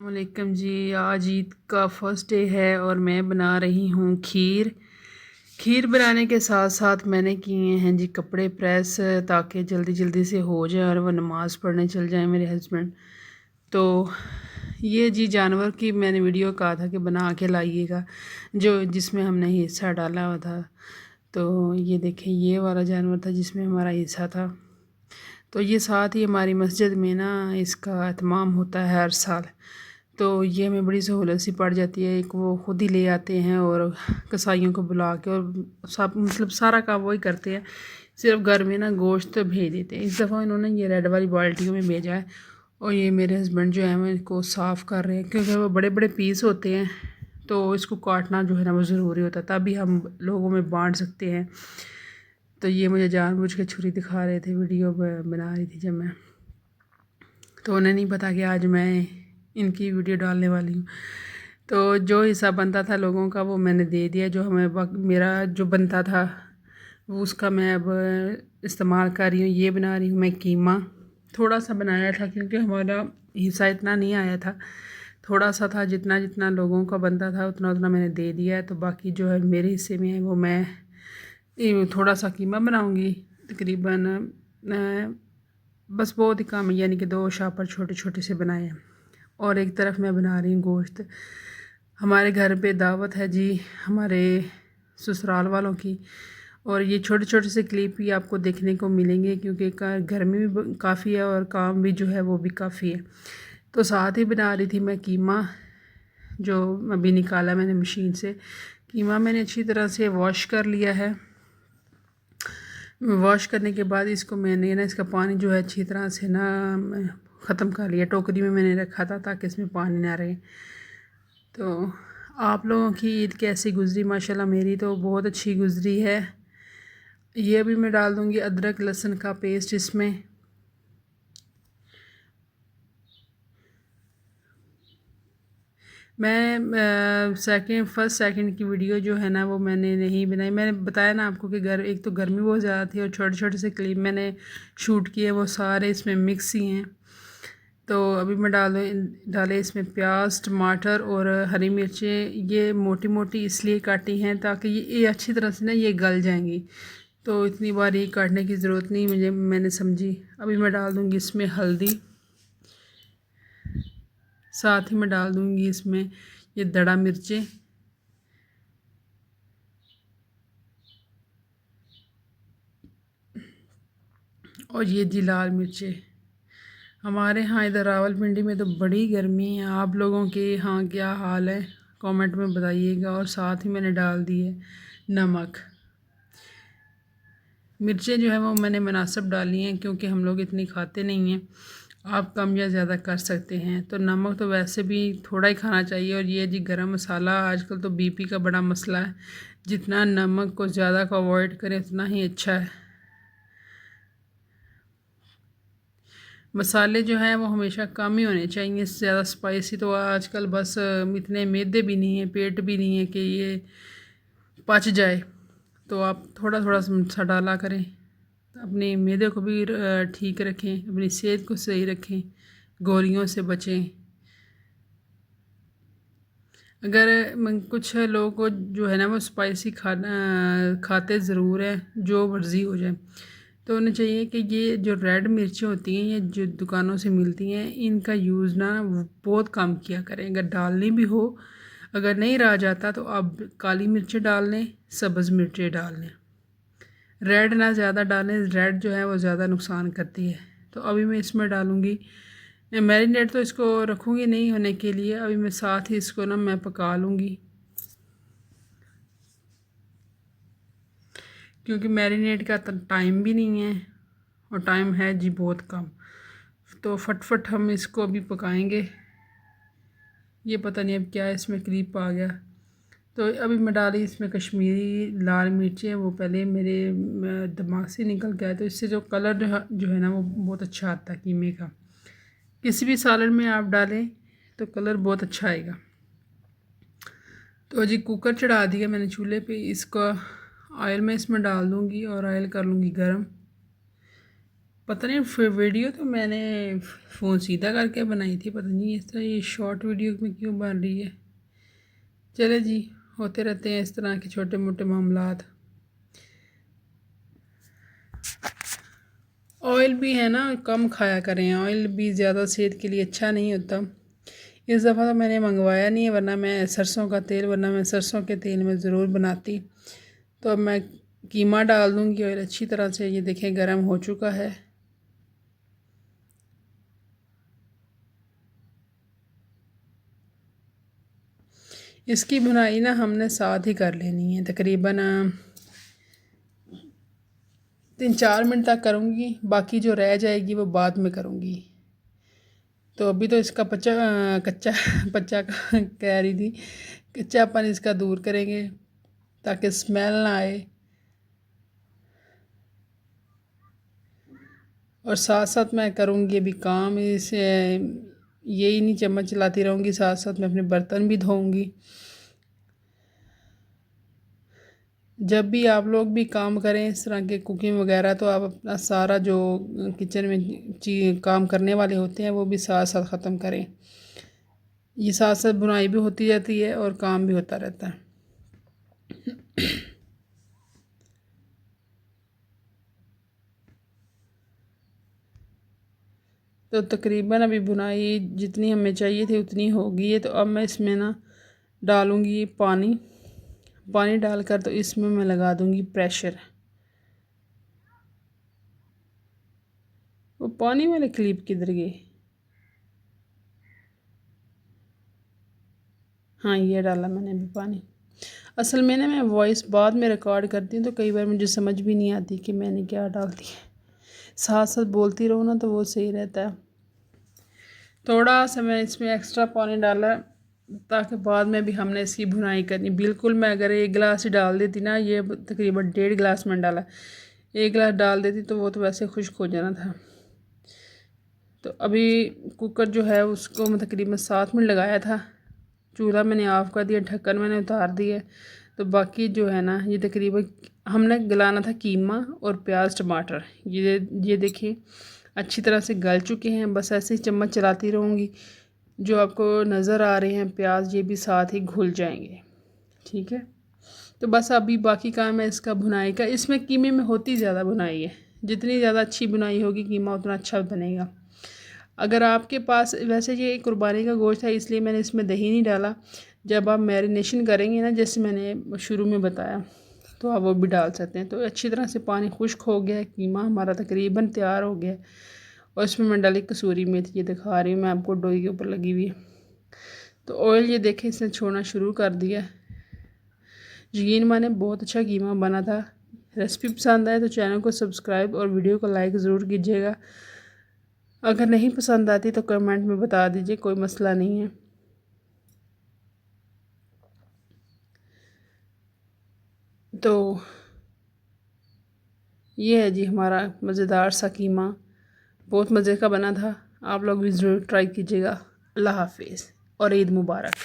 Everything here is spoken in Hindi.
वालेकुम जी। आज ईद का फर्स्ट डे है और मैं बना रही हूँ खीर। खीर बनाने के साथ साथ मैंने किए हैं जी कपड़े प्रेस, ताकि जल्दी जल्दी से हो जाए और वह नमाज़ पढ़ने चल जाए मेरे हस्बैंड। तो ये जी जानवर की मैंने वीडियो कहा था कि बना के लाइएगा, जो जिसमें हमने हिस्सा डाला हुआ था। तो ये देखें, ये वाला जानवर था जिसमें हमारा हिस्सा था। तो ये साथ ही हमारी मस्जिद में ना इसका एहतमाम होता है हर साल। तो ये हमें बड़ी सहूलत सी पड़ जाती है। एक वो ख़ुद ही ले आते हैं और कसाइयों को बुला के और सब मतलब सारा काम वही करते हैं, सिर्फ घर में ना गोश्त भेज देते हैं। इस दफ़ा इन्होंने ये रेड वाली बाल्टियों में भेजा है और ये मेरे हस्बैंड जो है वो इनको साफ़ कर रहे हैं, क्योंकि वो बड़े बड़े पीस होते हैं तो इसको काटना जो है ना वो ज़रूरी होता है, तभी हम लोगों में बांट सकते हैं। तो ये मुझे जानबूझ के छुरी दिखा रहे थे, वीडियो बना रही थी जब मैं, तो उन्हें नहीं पता कि आज मैं इनकी वीडियो डालने वाली हूँ। तो जो हिस्सा बनता था लोगों का वो मैंने दे दिया, जो हमें मेरा जो बनता था वो उसका मैं अब इस्तेमाल कर रही हूँ। ये बना रही हूँ मैं कीमा। थोड़ा सा बनाया था क्योंकि हमारा हिस्सा इतना नहीं आया था, थोड़ा सा था। जितना जितना लोगों का बनता था उतना उतना मैंने दे दिया है। तो बाकी जो है मेरे हिस्से में है वो मैं थोड़ा सा कीमा बनाऊँगी तकरीबन। बस बहुत ही कम, यानी कि 2 शापर छोटे छोटे से बनाए हैं। और एक तरफ मैं बना रही हूँ गोश्त। हमारे घर पे दावत है जी हमारे ससुराल वालों की, और ये छोटे छोटे से क्लिप ही आपको देखने को मिलेंगे क्योंकि गर्मी भी काफ़ी है और काम भी जो है वो भी काफ़ी है। तो साथ ही बना रही थी मैं कीमा, जो अभी निकाला मैंने मशीन से। कीमा मैंने अच्छी तरह से वॉश कर लिया है। वॉश करने के बाद इसको मैंने ना इसका पानी जो है अच्छी तरह से ना ख़त्म कर लिया। टोकरी में मैंने रखा था ताकि इसमें पानी ना रहे। तो आप लोगों की ईद कैसी गुज़री? माशाल्लाह मेरी तो बहुत अच्छी गुज़री है। ये अभी मैं डाल दूँगी अदरक लहसुन का पेस्ट इसमें। मैं फर्स्ट सेकंड की वीडियो जो है ना वो मैंने नहीं बनाई। मैंने बताया ना आपको कि एक तो गर्मी बहुत ज़्यादा थी और छोटे छोटे से क्लिप मैंने शूट किए, वो सारे इसमें मिक्स ही हैं। तो अभी मैं डाले इसमें प्याज, टमाटर और हरी मिर्चें। ये मोटी मोटी इसलिए काटी हैं ताकि ये अच्छी तरह से ना ये गल जाएंगी, तो इतनी बारीक काटने की ज़रूरत नहीं मैंने समझी। अभी मैं डाल दूँगी इसमें हल्दी, साथ ही मैं डाल दूँगी इसमें ये दड़ा मिर्चें, और ये जी लाल मिर्चें। हमारे यहाँ इधर रावलपिंडी में तो बड़ी गर्मी है। आप लोगों के यहाँ क्या हाल है कमेंट में बताइएगा। और साथ ही मैंने डाल दी है नमक। मिर्चें जो है वो मैंने मुनासिब डाली हैं क्योंकि हम लोग इतनी खाते नहीं हैं, आप कम या ज़्यादा कर सकते हैं। तो नमक तो वैसे भी थोड़ा ही खाना चाहिए। और ये जी गरम मसाला, आजकल तो बीपी का बड़ा मसला है, जितना नमक को ज़्यादा को अवॉइड करें उतना ही अच्छा है। मसाले जो हैं वो हमेशा कम ही होने चाहिए, ज़्यादा स्पाइसी तो आजकल बस इतने मैदे भी नहीं है, पेट भी नहीं है कि ये पच जाए। तो आप थोड़ा थोड़ा सा डाला करें, अपने मैदे को भी ठीक रखें, अपनी सेहत को सही रखें, गोलियों से बचें। अगर कुछ लोगों को जो है ना वो स्पाइसी खाना खाते ज़रूर है, जो मर्ज़ी हो जाए, तो उन्हें चाहिए कि ये जो रेड मिर्चें होती हैं ये जो दुकानों से मिलती हैं इनका यूज़ ना बहुत कम किया करें। अगर डालनी भी हो, अगर नहीं रहा जाता तो आप काली मिर्चें डाल लें, सब्ज़ मिर्चें डाल लें, रेड ना ज़्यादा डालें। रेड जो है वो ज़्यादा नुकसान करती है। तो अभी मैं इसमें डालूँगी मैरिनेट, तो इसको रखूँगी नहीं होने के लिए, अभी मैं साथ ही इसको ना मैं पका लूँगी क्योंकि मैरिनेट का टाइम भी नहीं है और टाइम है जी बहुत कम। तो फटफट हम इसको अभी पकाएंगे। ये पता नहीं अब क्या इसमें क्लिप आ गया। तो अभी मैं डाली इसमें कश्मीरी लाल मिर्चें, वो पहले मेरे दिमाग से निकल गया, तो इससे जो कलर जो है ना वो बहुत अच्छा आता है कीमे का। किसी भी सालन में आप डालें तो कलर बहुत अच्छा आएगा। तो जी कुकर चढ़ा दिया मैंने चूल्हे पे, इसका ऑयल मैं इसमें डाल दूँगी और ऑयल कर लूँगी गरम। पता नहीं फिर वीडियो तो मैंने फ़ोन सीधा करके बनाई थी, पता नहीं इस तरह ये शॉर्ट वीडियो में क्यों बन रही है। चले जी, होते रहते हैं इस तरह के छोटे मोटे मामलात। ऑयल भी है ना, कम खाया करें, ऑयल भी ज़्यादा सेहत के लिए अच्छा नहीं होता। इस दफ़ा तो मैंने मंगवाया नहीं है, वरना मैं सरसों का तेल, वरना मैं सरसों के तेल में ज़रूर बनाती। तो अब मैं कीमा डाल दूँगी। ऑयल अच्छी तरह से ये देखें गर्म हो चुका है। इसकी भुनाई ना हमने साथ ही कर लेनी है, तकरीबन 3-4 मिनट तक करूँगी, बाकी जो रह जाएगी वो बाद में करूँगी। तो अभी तो इसका कच्चा पच्चा कह रही थी, कच्चापन इसका दूर करेंगे ताकि स्मेल ना आए। और साथ साथ मैं करूँगी अभी काम, इसे यही नहीं चम्मच चलाती रहूँगी, साथ साथ मैं अपने बर्तन भी धोऊँगी। जब भी आप लोग भी काम करें इस तरह के कुकिंग वगैरह, तो आप अपना सारा जो किचन में काम करने वाले होते हैं वो भी साथ साथ ख़त्म करें। ये साथ साथ बुनाई भी होती जाती है और काम भी होता रहता है। तो तकरीबन अभी बुनाई जितनी हमें चाहिए थी उतनी हो गई है। तो अब मैं इसमें ना डालूँगी पानी। पानी डालकर तो इसमें मैं लगा दूँगी प्रेशर। वो पानी वाले क्लिप किधर गए? हाँ, ये डाला मैंने अभी पानी। असल में ना मैं वॉइस बाद में रिकॉर्ड करती हूँ, तो कई बार मुझे समझ भी नहीं आती कि मैंने क्या डाल दिया। साथ साथ बोलती रहूँ ना तो वो सही रहता है। थोड़ा सा मैं इसमें एक्स्ट्रा पानी डाला ताकि बाद में भी हमने इसकी भुनाई करनी। बिल्कुल मैं अगर 1 गिलास ही डाल देती ना, ये तकरीबन 1.5 गिलास में डाला, 1 गिलास डाल देती तो वो तो वैसे खुश्क हो जाना था। तो अभी कुकर जो है उसको मैं तकरीबन 7 मिनट लगाया था। चूल्हा मैंने ऑफ़ कर दिया, ढक्कन मैंने उतार दिया। तो बाकी जो है ना, ये तकरीबन हमने गलाना था कीमा और प्याज टमाटर। ये देखिए अच्छी तरह से गल चुके हैं। बस ऐसे ही चम्मच चलाती रहूँगी, जो आपको नज़र आ रहे हैं प्याज ये भी साथ ही घुल जाएंगे। ठीक है, तो बस अभी बाकी काम है इसका भुनाई का। इसमें कीमे में होती ज़्यादा भुनाई है, जितनी ज़्यादा अच्छी भुनाई होगी कीमा उतना अच्छा बनेगा। अगर आपके पास, वैसे ये कुर्बानी का गोश्त है इसलिए मैंने इसमें दही नहीं डाला। जब आप मैरिनेशन करेंगे ना, जैसे मैंने शुरू में बताया, तो आप वो भी डाल सकते हैं। तो अच्छी तरह से पानी खुश्क हो गया है, कीमा हमारा तकरीबन तैयार हो गया है। और इसमें मैं डाली कसूरी मेथी, ये दिखा रही हूँ मैं आपको, डोई के ऊपर लगी हुई है। तो ऑयल ये देखें इसने छोड़ना शुरू कर दिया। यकीन माने बहुत अच्छा कीमा बना था। रेसिपी पसंद आए तो चैनल को सब्सक्राइब और वीडियो को लाइक ज़रूर कीजिएगा। अगर नहीं पसंद आती तो कमेंट में बता दीजिए, कोई मसला नहीं है। तो ये है जी हमारा मज़ेदार सा कीमा, बहुत मज़े का बना था। आप लोग भी ज़रूर ट्राई कीजिएगा। अल्लाह हाफिज़ और ईद मुबारक।